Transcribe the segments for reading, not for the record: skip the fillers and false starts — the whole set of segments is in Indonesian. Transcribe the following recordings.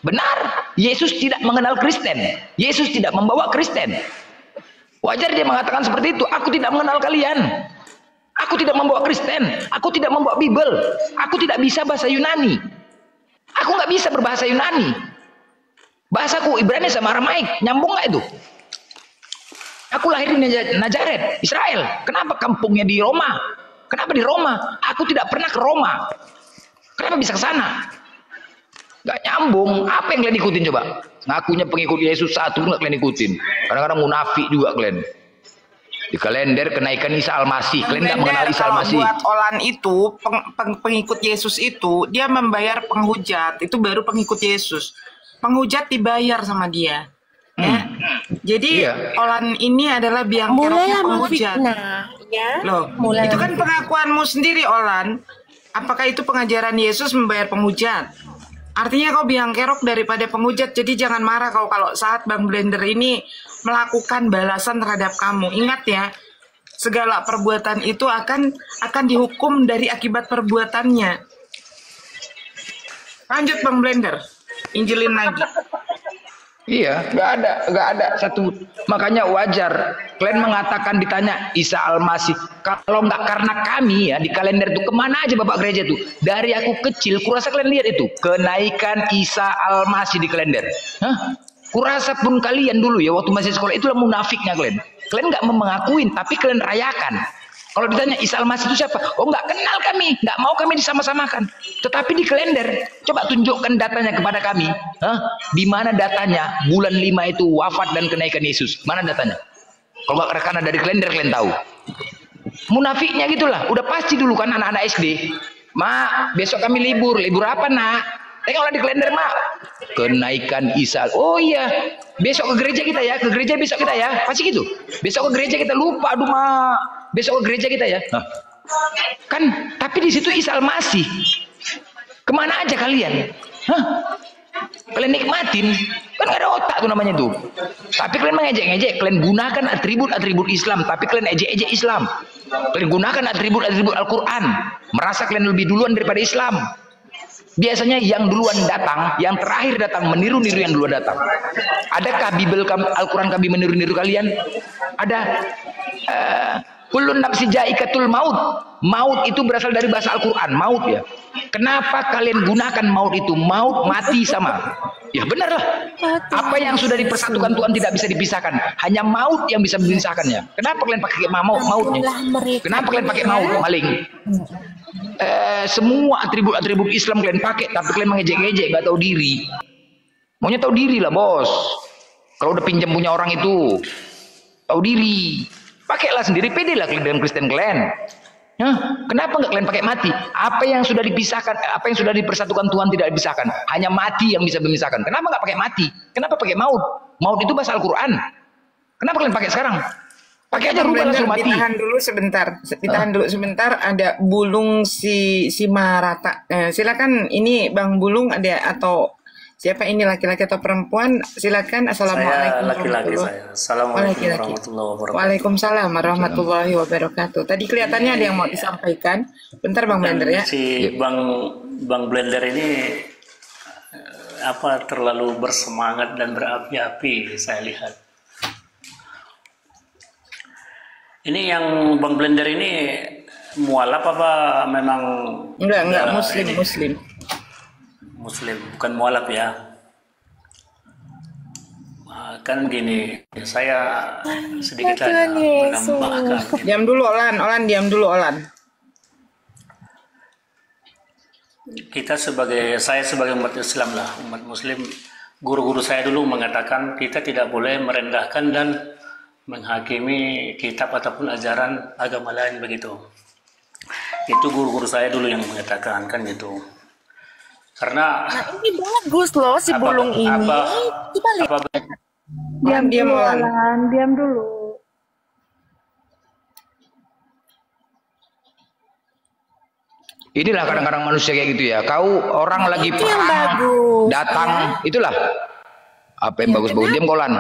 Benar, Yesus tidak mengenal Kristen. Yesus tidak membawa Kristen. Wajar dia mengatakan seperti itu. Aku tidak mengenal kalian. Aku tidak membawa Kristen. Aku tidak membawa Bible. Aku tidak bisa bahasa Yunani. Aku nggak bisa berbahasa Yunani. Bahasaku Ibrani sama Aramaik. Nyambung nggak itu? Aku lahir di Nazaret, Israel. Kenapa kampungnya di Roma? Kenapa di Roma? Aku tidak pernah ke Roma. Kenapa bisa ke sana? Gak nyambung. Apa yang kalian ikutin coba? Ngakunya pengikut Yesus satu nggak kalian ikutin. Kadang-kadang munafik juga kalian. Di kalender kenaikan Isa Al-Masih. Kalian nggak mengenal Isa Al-Masih. Buat Olan itu, pengikut Yesus itu, dia membayar penghujat. Itu baru pengikut Yesus. Penghujat dibayar sama dia. Ya. Jadi Olan ini adalah biang keroknya penghujat. Ya. Loh, itu kan pengakuanmu sendiri, Olan. Apakah itu pengajaran Yesus membayar penghujat? Artinya kau biang kerok daripada penghujat. Jadi jangan marah kalau saat Bang Blender ini melakukan balasan terhadap kamu. Ingat ya, segala perbuatan itu akan dihukum dari akibat perbuatannya. Lanjut Bang Blender, injilin lagi. Iya, nggak ada satu. Makanya wajar kalian mengatakan ditanya Isa Al-Masih. Kalau nggak karena kami ya di kalender itu kemana aja Bapak gereja tuh? Dari aku kecil, kurasa kalian lihat itu kenaikan Isa Al-Masih di kalender. Hah? Kurasa pun kalian dulu ya waktu masih sekolah itulah munafiknya kalian. Kalian nggak mengakuin tapi kalian rayakan. Kalau ditanya Isa Al-Masih itu siapa? Oh nggak kenal kami, nggak mau kami disama-samakan. Tetapi di kalender, coba tunjukkan datanya kepada kami. Hah? Di mana datanya? Bulan 5 itu wafat dan kenaikan Yesus. Mana datanya? Kalau nggak karena dari kalender kalian tahu. Munafiknya gitulah. Udah pasti dulu kan anak-anak SD. Mak, besok kami libur. Libur apa nak? Tengoklah di kalender mak. Kenaikan Isa. Oh iya. Besok ke gereja kita ya. Ke gereja besok kita ya. Pasti gitu. Besok ke gereja kita lupa. Aduh mak. Besok ke gereja kita ya. Hah. Kan. Tapi di situ Isa Al-Masih. Kemana aja kalian? Hah? Kalian nikmatin. Kan gak ada otak tuh namanya tuh. Tapi kalian mengejek-ngejek. Kalian gunakan atribut-atribut Islam. Tapi kalian ejek-ejek Islam. Kalian gunakan atribut-atribut Al-Quran. Merasa kalian lebih duluan daripada Islam. Biasanya yang duluan datang, yang terakhir datang meniru-niru yang duluan datang. Adakah Bible Al-Quran kami meniru-niru kalian? Ada. Kullun nafsi jaikatul maut. Maut itu berasal dari bahasa Al-Quran, maut ya. Kenapa kalian gunakan maut itu? Maut mati sama. Ya benar lah. Apa yang sudah dipersatukan Tuhan tidak bisa dipisahkan. Hanya maut yang bisa memisahkannya. Kenapa kalian pakai mautnya? Kenapa kalian pakai maut maling? Semua atribut-atribut Islam kalian pakai, tapi kalian mengejek-ngejek, gak tahu diri. Maunya tahu diri lah bos. Kalau udah pinjam punya orang itu, tahu diri. Pakailah sendiri, pede lah kalian dengan Kristen kalian. Kenapa nggak kalian pakai mati? Apa yang sudah dipisahkan, apa yang sudah dipersatukan Tuhan tidak dipisahkan. Hanya mati yang bisa memisahkan. Kenapa nggak pakai mati? Kenapa pakai maut? Maut itu bahasa Al-Quran. Kenapa kalian pakai sekarang? Pakai aja rubah langsung mati. Ditahan dulu sebentar. Ditahan dulu sebentar. Ada Bulung si Marata. Silakan ini Bang Bulung ada atau siapa ini laki-laki atau perempuan? Silakan. Assalamualaikum. Saya laki-laki saya. Assalamualaikum warahmatullahi wabarakatuh. Waalaikumsalam warahmatullahi wabarakatuh. Tadi kelihatannya ada yang mau disampaikan. Bentar Bang Blender ya. Si Bang Blender ini terlalu bersemangat dan berapi-api saya lihat. Ini yang Bang Blender ini mualaf apa memang? Enggak muslim. Muslim, bukan mualaf ya. Kan gini, saya sedikit menambahkan. Diam dulu Olan diam dulu Olan. Saya sebagai umat Islam lah, umat Muslim, guru-guru saya dulu mengatakan kita tidak boleh merendahkan dan menghakimi kitab ataupun ajaran agama lain begitu. Itu guru-guru saya dulu yang mengatakan kan gitu. Karena ini bagus loh si Bulung ini. Coba lihat. Diam dulu. Inilah kadang-kadang manusia kayak gitu ya. Kau orang lagi perang datang, itulah apa yang bagus-bagus diam kolan.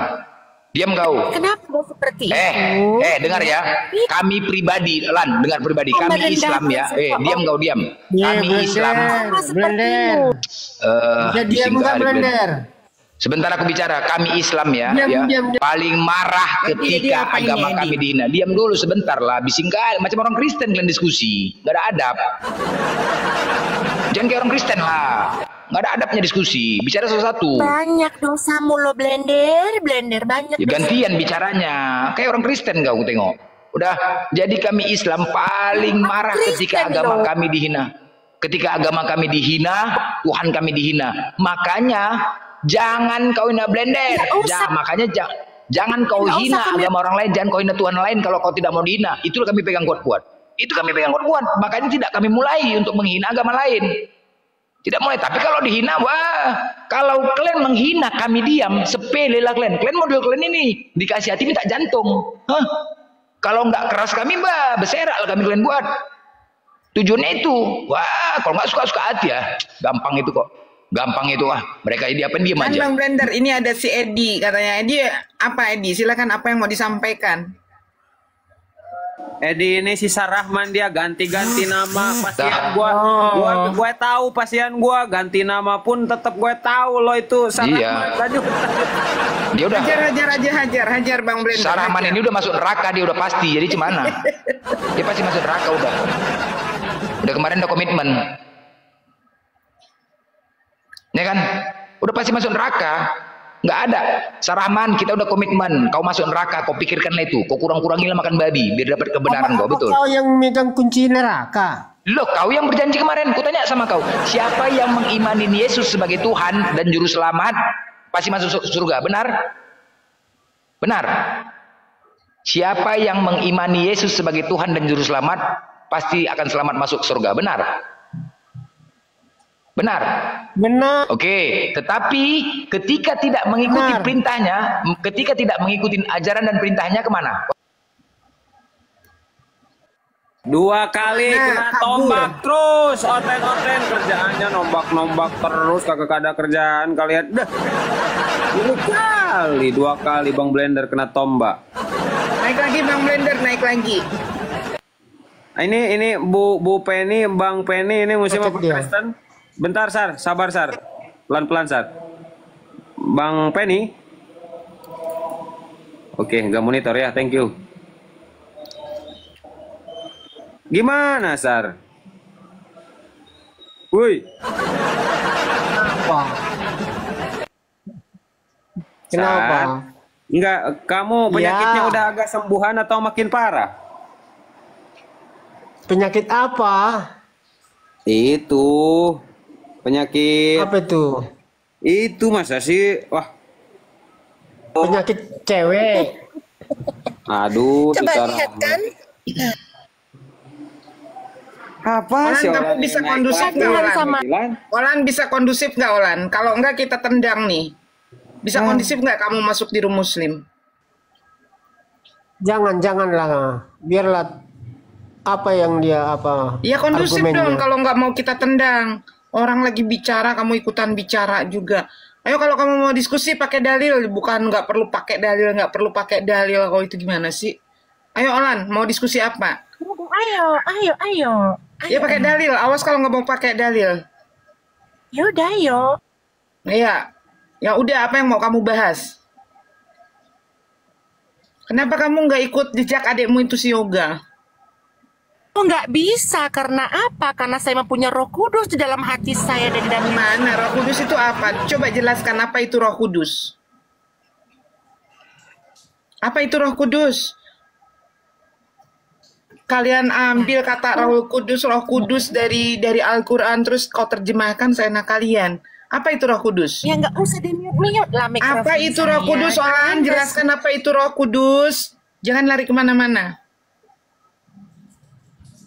Diam kau. Kenapa seperti itu? Dengar ya. Kami pribadi, Lan, dengar pribadi. Kami Islam ya. Diam kau, diam. Kami Islam. Blender. Diam enggak Blender? Sebentar aku bicara. Kami Islam ya. Paling marah ketika agama kami dihina. Diam dulu sebentar lah. Bising kali. Macam orang Kristen kalian diskusi. Gak ada adab. Jangan kayak orang Kristen lah. Nggak ada adabnya diskusi. Bicara satu-satu. Banyak dosamu lo Blender banyak. Ya, gantian bicaranya. Kayak orang Kristen kau tengok. Udah. Jadi kami Islam paling marah ketika agama kami dihina. Ketika agama kami dihina, Tuhan kami dihina. Makanya jangan kau hina Blender. Jangan kau hina agama orang lain. Jangan kau hina Tuhan lain kalau kau tidak mau dihina. Itulah kami pegang kuat-kuat. Itu kami pegang kuat-kuat. Makanya tidak kami mulai untuk menghina agama lain. Tidak mulai. Tapi kalau dihina, wah. Kalau kalian menghina, kami diam. Sepele lah kalian. Kalian model kalian ini. Dikasih hati minta jantung. Hah? Kalau nggak keras kami, berserak lah kami kalian buat. Tujuannya itu. Wah, kalau nggak suka-suka hati ya. Gampang itu kok. Gampang itu mereka ini apa diam aja. Bang Blender, ini ada si Edi katanya. Edi apa Edi? Silakan apa yang mau disampaikan. Edi ini si Sarahman, dia ganti-ganti nama pasien gua tahu pasien gua ganti nama pun tetap gue tahu lo itu Sarahman. Iya. Dia udah hajar Bang Blender. Sarahman ini udah masuk neraka, dia udah pasti. Jadi gimana? Dia pasti masuk neraka udah. Udah kemarin udah komitmen. Ya kan? Udah pasti masuk neraka. Nggak ada. Sarahman, kita udah komitmen. Kau masuk neraka, kau pikirkanlah itu. Kau kurang-kurangilah makan babi biar dapat kebenaran kau, betul. Kau yang megang kunci neraka. Loh, kau yang berjanji kemarin. Kutanya sama kau, siapa yang mengimani Yesus sebagai Tuhan dan juru selamat pasti masuk surga. Benar? Benar. Siapa yang mengimani Yesus sebagai Tuhan dan juru selamat pasti akan selamat masuk surga. Benar? Benar? Benar. Oke, tetapi ketika tidak mengikuti perintahnya, ketika tidak mengikuti ajaran dan perintahnya, kemana? 2 kali kena tombak terus, oten-oten kerjaannya nombak-nombak terus, kagak ada kerjaan kalian. Dah. 2 kali Bang Blender kena tombak. Naik lagi Bang Blender, naik lagi. Ini Bu Penny, Bang Penny ini musim apa Kristen? Bentar Sar, sabar Sar. Pelan-pelan Sar. Bang Penny. Oke, nggak monitor ya, thank you. Gimana Sar? Woi. Kenapa? Enggak, kamu penyakitnya udah agak sembuhan atau makin parah? Penyakit apa? Itu penyakit apa itu? Itu masa sih? Wah. Penyakit cewek. Aduh, coba lihat kan. Apa sih kamu bisa kondusif nggak Olan? Olan bisa kondusif nggak Olan? Kalau enggak kita tendang nih. Bisa kondusif nggak kamu masuk di room Muslim? Janganlah. Biarlah apa yang dia apa. Iya kondusif dong. Kalau nggak mau kita tendang. Orang lagi bicara, kamu ikutan bicara juga. Ayo kalau kamu mau diskusi pakai dalil, bukan nggak perlu pakai dalil, nggak perlu pakai dalil. Kau itu gimana sih? Ayo Olan, mau diskusi apa? Ayo. Ya pakai dalil. Awas kalau nggak mau pakai dalil. Yaudah, ayo. Iya. Ya udah, apa yang mau kamu bahas? Kenapa kamu nggak ikut jejak adikmu itu si Yoga? Oh, nggak bisa. Karena apa? Karena saya mempunyai Roh Kudus di dalam hati saya dan dari mana Roh Kudus itu apa? Coba jelaskan apa itu Roh Kudus. Apa itu Roh Kudus? Kalian ambil kata Roh Kudus dari Al-Quran terus kau terjemahkan seenak kalian. Apa itu Roh Kudus? Ya nggak usah di-mute lah mikrofon. Apa itu Roh Kudus? Olan, jelaskan apa itu Roh Kudus. Jangan lari kemana-mana.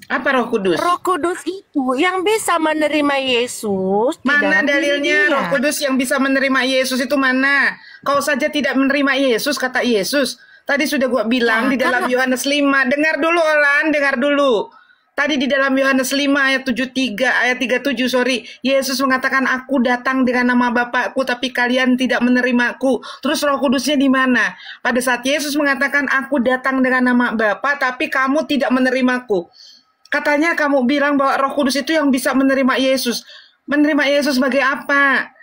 Apa Roh Kudus? Roh Kudus itu yang bisa menerima Yesus. Mana dalilnya Roh Kudus yang bisa menerima Yesus itu mana? Kau saja tidak menerima Yesus, kata Yesus. Tadi sudah gua bilang di dalam Yohanes 5. Dengar dulu Olan, dengar dulu. Tadi di dalam Yohanes 5 ayat 37, sorry. Yesus mengatakan, aku datang dengan nama Bapakku, tapi kalian tidak menerimaku. Terus Roh Kudusnya di mana? Pada saat Yesus mengatakan, aku datang dengan nama Bapa, tapi kamu tidak menerimaku. Katanya kamu bilang bahwa Roh Kudus itu yang bisa menerima Yesus. Menerima Yesus sebagai apa?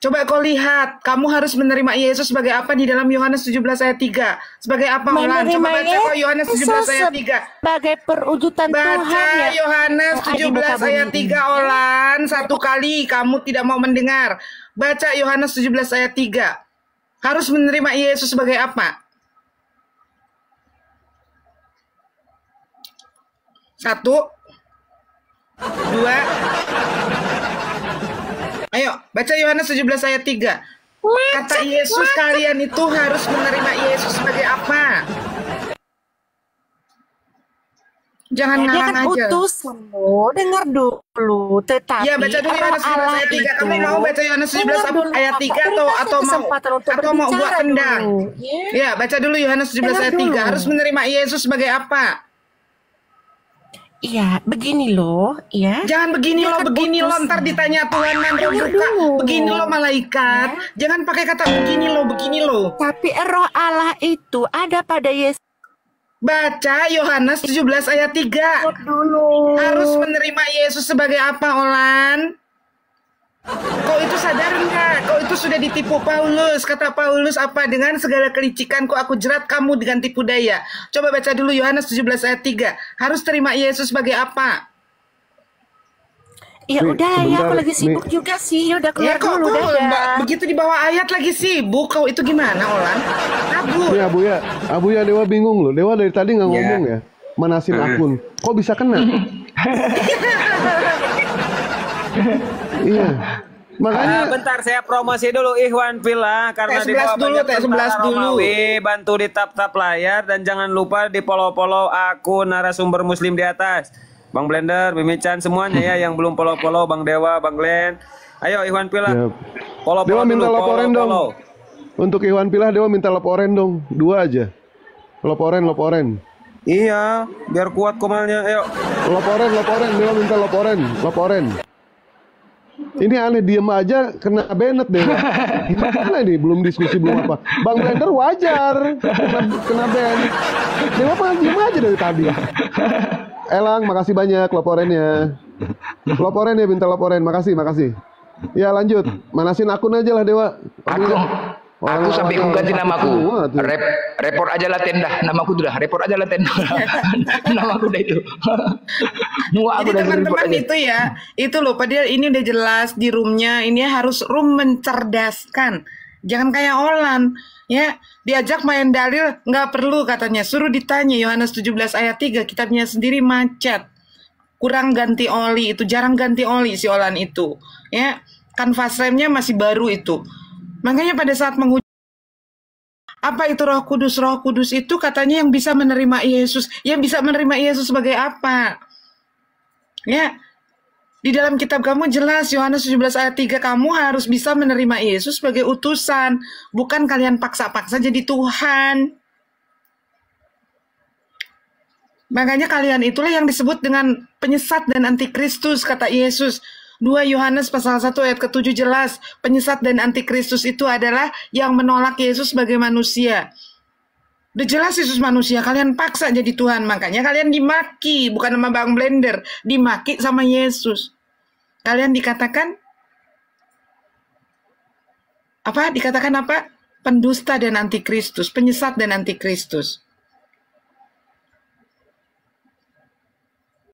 Coba kau lihat, kamu harus menerima Yesus sebagai apa di dalam Yohanes 17 ayat 3. Sebagai apa, Ulan? Coba baca kau Yohanes 17 ayat 3. Sebagai perwujudan Tuhan Baca ya. Yohanes 17 ayat 3, Olan. Satu kali kamu tidak mau mendengar. Baca Yohanes 17 ayat 3. Harus menerima Yesus sebagai apa? 1, 2. Ayo, baca Yohanes 17 ayat 3. Kata Yesus, kalian itu harus menerima Yesus sebagai apa? Jangan Dia ngalang kan aja. utusan lo, dengar dulu. Tetapi Iya, baca dulu Yohanes 17 Allah ayat 3. Kamu itu- mau baca Yohanes 17 Dengar dulu, ayat 3 atau berikan mau kesempatan untuk mau buat berbicara kendang? dulu, ya. Ya, baca dulu Yohanes 17 ayat 3. Dengar Harus dulu. menerima Yesus sebagai apa? Iya, begini loh, ya. Jangan begini Dia loh, kan begini loh. utusan. Ntar ditanya Tuhan nanti Dengar buka. dulu. Begini loh malaikat. Jangan pakai kata begini loh, begini loh. Tapi Roh Allah itu ada pada Yesus Baca Yohanes 17 ayat 3. dulu. Harus menerima Yesus sebagai apa, Olan? Kau itu sadar nggak? Kau itu sudah ditipu Paulus. Kata Paulus apa? Dengan segala kelicikanku aku jerat kamu dengan tipu daya. Coba baca dulu Yohanes 17 ayat 3. Harus terima Yesus sebagai apa? Ya Mi, udah ya, sebentar, aku lagi sibuk Mi. juga sih. Ya udah keluar kok dulu dadah. begitu di bawah ayat lagi sibuk. Kau itu gimana, Olan? Kabur. Iya Abu ya Dewa bingung loh. Dewa dari tadi nggak ngomong ya. Manasin akun. Kok bisa kena? Iya. Makanya Bentar saya promosi dulu Ikhwan Villa karena Tes di 11 bawah dulu, banyak tes 11 tentara dulu. Romawi. Bantu di tap-tap layar dan jangan lupa di follow-follow akun narasumber muslim di atas. Bang Blender, Mimichan semuanya ya yang belum follow-follow, Bang Dewa, Bang Glenn. Ayo Ikhwan Villa. Siap. Follow-follow Dewa minta dulu, laporan dong. follow-follow. Untuk Iwan Pilah Dewa minta laporan dong. 2 aja. Laporan. Iya, biar kuat komalnya. Ayo. Laporan. Dewa minta laporan. Ini aneh, diem aja kena Bennett Dewa. Gimana nih? Belum diskusi, belum apa. Bang Blender wajar kena Bennett. Dewa mah diem aja dari tadi. Elang, makasih banyak laporannya. Laporan ya, minta laporan. Makasih. Ya lanjut. Manasin akun aja lah Dewa. Aku sampai aku ganti namaku. Report aja lah tenda. Namaku tuh dah. Report aja lah tenda. Namaku udah itu. Muak aku Jadi udah report teman-teman aja. itu ya, itu loh, padahal ini udah jelas di roomnya, ini harus room mencerdaskan. Jangan kayak Olan, ya, diajak main dalil, nggak perlu katanya, suruh ditanya, Yohanes 17 ayat 3, kitabnya sendiri macet. Kurang ganti oli, itu jarang ganti oli si Olan itu, ya, kanvas remnya masih baru itu. Makanya pada saat menguji, apa itu Roh Kudus? Roh Kudus itu katanya yang bisa menerima Yesus. Yang bisa menerima Yesus sebagai apa? Ya, di dalam kitab kamu jelas Yohanes 17 ayat 3, kamu harus bisa menerima Yesus sebagai utusan, bukan kalian paksa-paksa jadi Tuhan. Makanya kalian itulah yang disebut dengan penyesat dan antikristus, kata Yesus. 2 Yohanes pasal 1 ayat ke-7 jelas, penyesat dan antikristus itu adalah yang menolak Yesus sebagai manusia. Udah jelas Yesus manusia, kalian paksa jadi Tuhan, makanya kalian dimaki, bukan sama Bang Blender, dimaki sama Yesus. Kalian dikatakan apa? Dikatakan apa? Pendusta dan antikristus, penyesat dan antikristus.